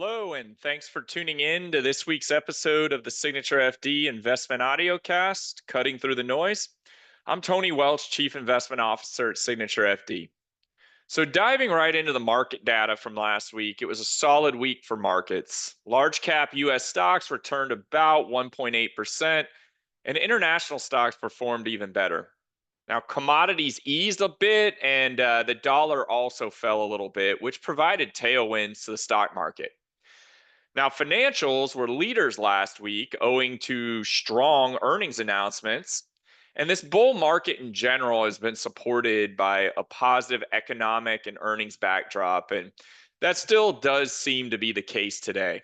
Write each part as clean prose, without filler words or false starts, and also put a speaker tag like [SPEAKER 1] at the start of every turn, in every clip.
[SPEAKER 1] Hello, and thanks for tuning in to this week's episode of the Signature FD Investment Audiocast, Cutting Through the Noise. I'm Tony Welch, Chief Investment Officer at Signature FD. So, diving right into the market data from last week, it was a solid week for markets. Large cap US stocks returned about 1.8%, and international stocks performed even better. Now, commodities eased a bit, and the dollar also fell a little bit, which provided tailwinds to the stock market. Now, financials were leaders last week owing to strong earnings announcements. And this bull market in general has been supported by a positive economic and earnings backdrop. And that still does seem to be the case today.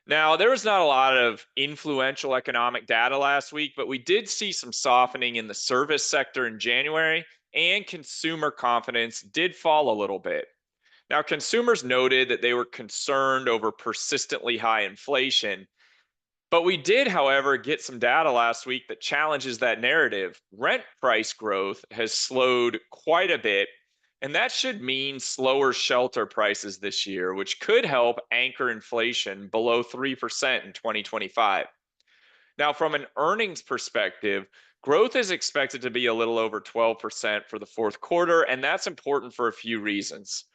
[SPEAKER 1] Now, there was not a lot of influential economic data last week, but we did see some softening in the service sector in January, and consumer confidence did fall a little bit. Now, consumers noted that they were concerned over persistently high inflation, but we did, however, get some data last week that challenges that narrative. Rent price growth has slowed quite a bit, and that should mean slower shelter prices this year, which could help anchor inflation below 3% in 2025. Now, from an earnings perspective, growth is expected to be a little over 12% for the fourth quarter, and that's important for a few reasons.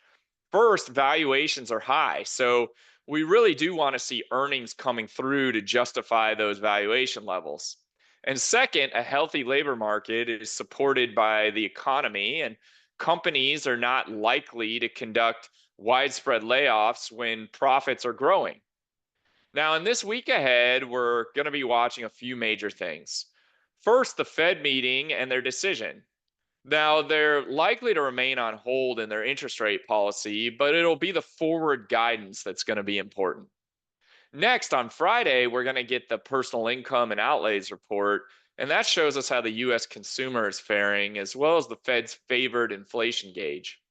[SPEAKER 1] First, valuations are high. So we really do want to see earnings coming through to justify those valuation levels. And second, a healthy labor market is supported by the economy, and companies are not likely to conduct widespread layoffs when profits are growing. Now, in this week ahead, we're going to be watching a few major things. First, the Fed meeting and their decision. Now, they're likely to remain on hold in their interest rate policy, but it'll be the forward guidance that's going to be important. Next, on Friday, we're going to get the personal income and outlays report, and that shows us how the US consumer is faring, as well as the Fed's favored inflation gauge.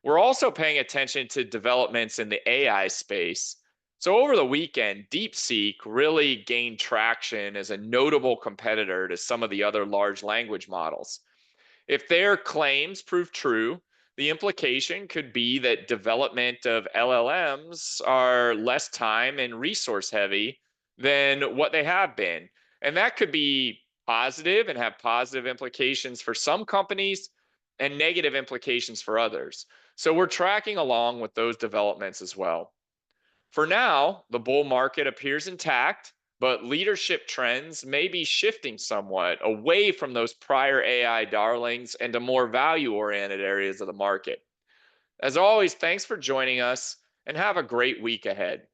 [SPEAKER 1] We're also paying attention to developments in the AI space. So, over the weekend, DeepSeek really gained traction as a notable competitor to some of the other large language models. If their claims prove true, the implication could be that development of LLMs are less time and resource heavy than what they have been. And that could be positive and have positive implications for some companies and negative implications for others. So we're tracking along with those developments as well. For now, the bull market appears intact, but leadership trends may be shifting somewhat away from those prior AI darlings and to more value oriented areas of the market. As always, thanks for joining us and have a great week ahead.